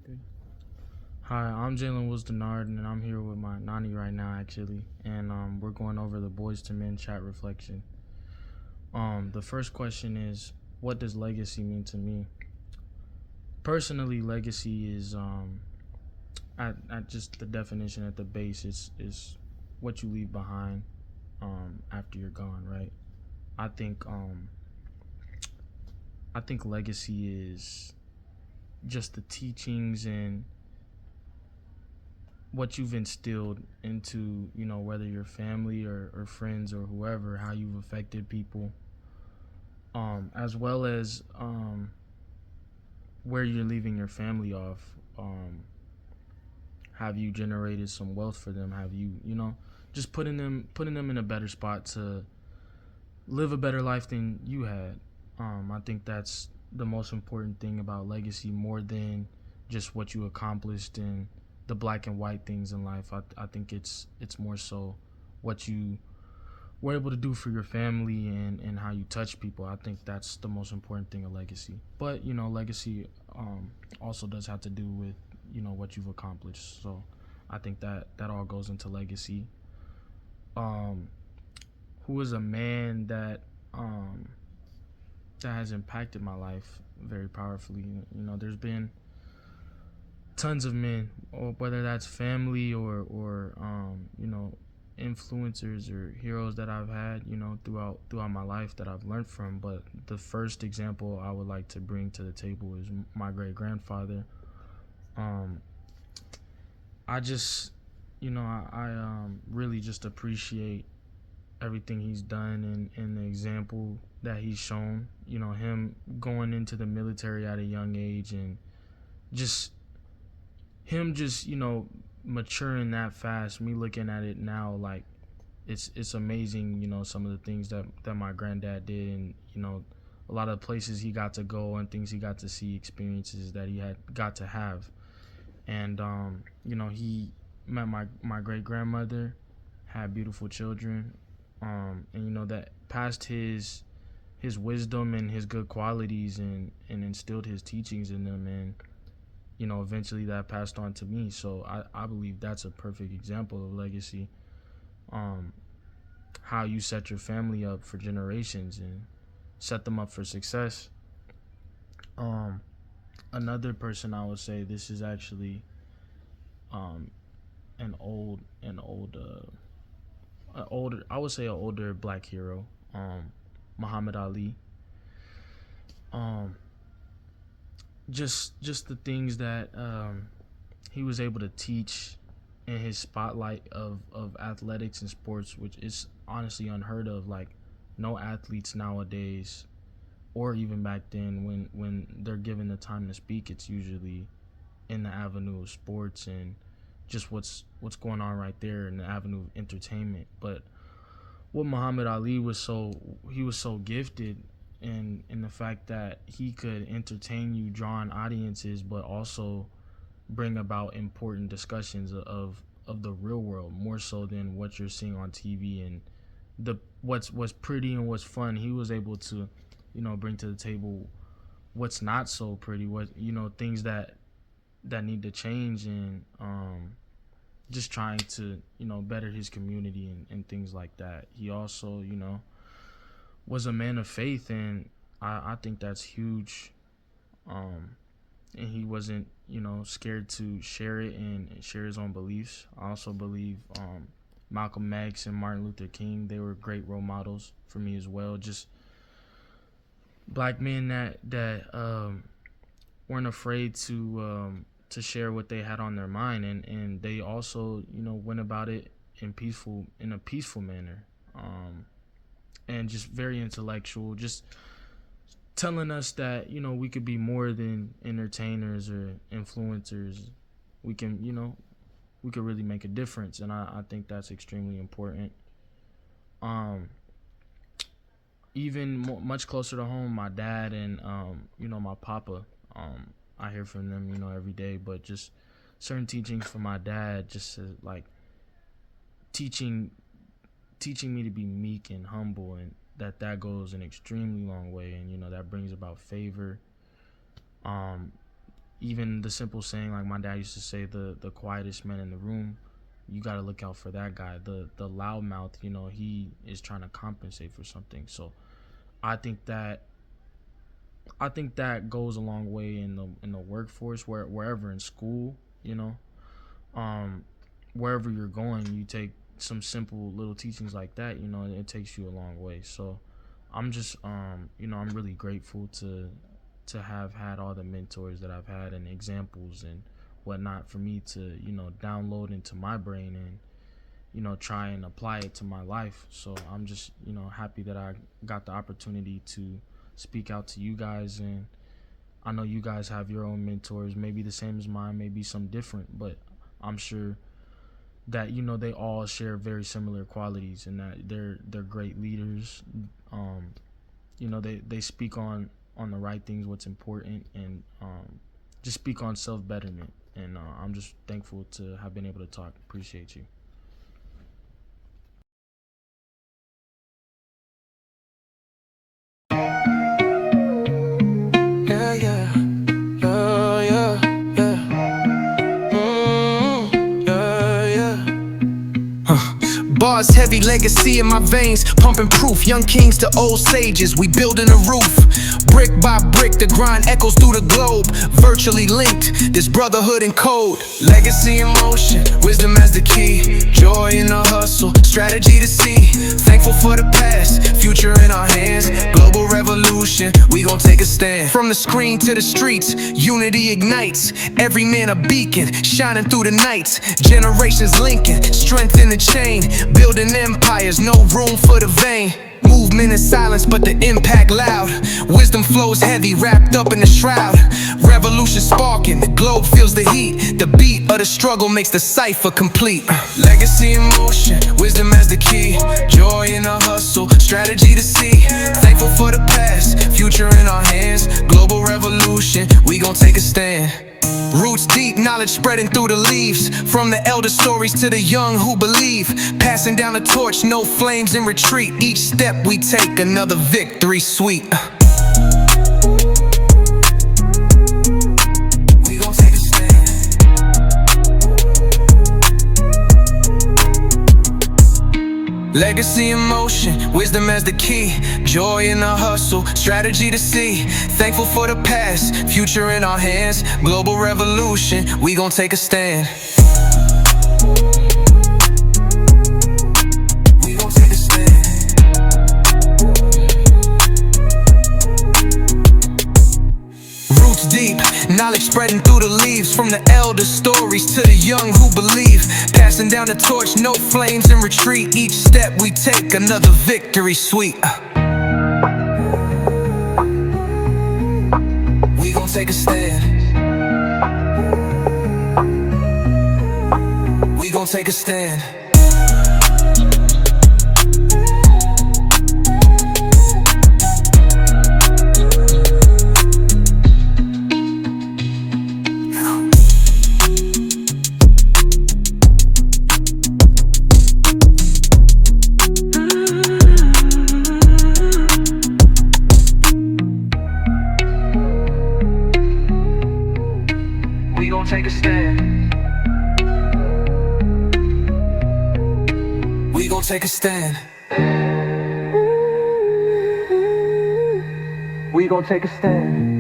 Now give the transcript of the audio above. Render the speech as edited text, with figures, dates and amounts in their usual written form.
Three. Hi, I'm Jaylin Wills-Dennard, and I'm here with my Nani right now, actually, and we're going over the Boys to Men chat reflection. The first question is, what does legacy mean to me? Personally, legacy is, at just the definition at the base, is what you leave behind, after you're gone, right? I think, I think legacy is just the teachings and what you've instilled into, whether your family or friends or whoever, how you've affected people, as well as where you're leaving your family off. Have you generated some wealth for them? Have you, just putting them in a better spot to live a better life than you had. I think that's the most important thing about legacy, more than just what you accomplished and the black and white things in life. I think it's more so what you were able to do for your family and how you touch people. I think that's the most important thing of legacy. But legacy also does have to do with what you've accomplished. So I think that all goes into legacy. Who is a man that has impacted my life very powerfully? There's been tons of men, or whether that's family or influencers or heroes that I've had throughout my life that I've learned from. But the first example I would like to bring to the table is my great grandfather. I just I really just appreciate everything he's done and the example that he's shown. Him going into the military at a young age, and just him maturing that fast. Me looking at it now, like it's amazing. Some of the things that my granddad did, and a lot of places he got to go and things he got to see, experiences that he had got to have. And he met my great grandmother, had beautiful children, and that passed his wisdom and his good qualities, and instilled his teachings in them, and eventually that passed on to me. So I believe that's a perfect example of legacy. How you set your family up for generations and set them up for success. Another person I would say, this is actually an older black hero, Muhammad Ali. Just the things that he was able to teach in his spotlight of athletics and sports, which is honestly unheard of. Like, no athletes nowadays, or even back then, when they're given the time to speak, it's usually in the avenue of sports and just what's going on right there in the avenue of entertainment. But what Muhammad Ali was so gifted in the fact that he could entertain you, drawing audiences, but also bring about important discussions of the real world, more so than what you're seeing on TV and what's pretty and what's fun. He was able to bring to the table what's not so pretty, what things that need to change, and just trying to better his community and things like that. He also was a man of faith, and I think that's huge. And he wasn't scared to share it and share his own beliefs. I also believe Malcolm X and Martin Luther King, they were great role models for me as well. Just black men that weren't afraid to share what they had on their mind, and they also went about it in a peaceful manner, and just very intellectual, just telling us that we could be more than entertainers or influencers. We can we could really make a difference, and I think that's extremely important. Even much closer to home, my dad and my papa, I hear from them every day. But just certain teachings from my dad, just like teaching me to be meek and humble, and that goes an extremely long way, and that brings about favor. even the simple saying, like my dad used to say, the quietest man in the room, you got to look out for that guy. The loudmouth, he is trying to compensate for something. So I think that goes a long way in the workforce, wherever in school, um, wherever you're going, you take some simple little teachings like that, it takes you a long way. So I'm just, I'm really grateful to have had all the mentors that I've had and examples and whatnot for me to, download into my brain and, try and apply it to my life. So I'm just, happy that I got the opportunity to speak out to you guys. And I know you guys have your own mentors, maybe the same as mine, maybe some different, but I'm sure that, they all share very similar qualities and that they're great leaders. They speak on the right things, what's important, and just speak on self-betterment. And I'm just thankful to have been able to talk. Appreciate you. Yeah, yeah, yeah, yeah, yeah. Yeah, yeah. Bars heavy, legacy in my veins, pumping proof. Young kings to old sages, we building a roof. Brick by brick, the grind echoes through the globe. Virtually linked, this brotherhood in code. Legacy in motion, wisdom as the key. Joy in the hustle, strategy to see. Thankful for the past, future in our hands. Global revolution, we gon' take a stand. From the screen to the streets, unity ignites. Every man a beacon, shining through the nights. Generations linking, strength in the chain. Building empires, no room for the vain. Movement in silence, but the impact loud. Wisdom flows heavy, wrapped up in the shroud. Revolution sparking, the globe feels the heat. The beat of the struggle makes the cipher complete. Legacy in motion, wisdom as the key. Joy in the hustle, strategy to see. Thankful for the past, future in our hands. Global revolution, we gon' take a stand. Roots deep, knowledge spreading through the leaves. From the elder stories to the young who believe. Passing down the torch, no flames in retreat. Each step we take, another victory sweet. We gon' take a stand. Legacy in motion, wisdom as the key. Joy in the hustle, strategy to see. Thankful for the past, future in our hands. Global revolution, we gon' take a stand. We gon' take a stand. Roots deep, knowledge spreading through the leaves. From the elder stories to the young who believe. Passing down the torch, no flames in retreat. Each step we take, another victory sweet. We gon' take a stand. We gon' take a stand. We gon' take a stand. We gon' take a stand. We gon' take a stand.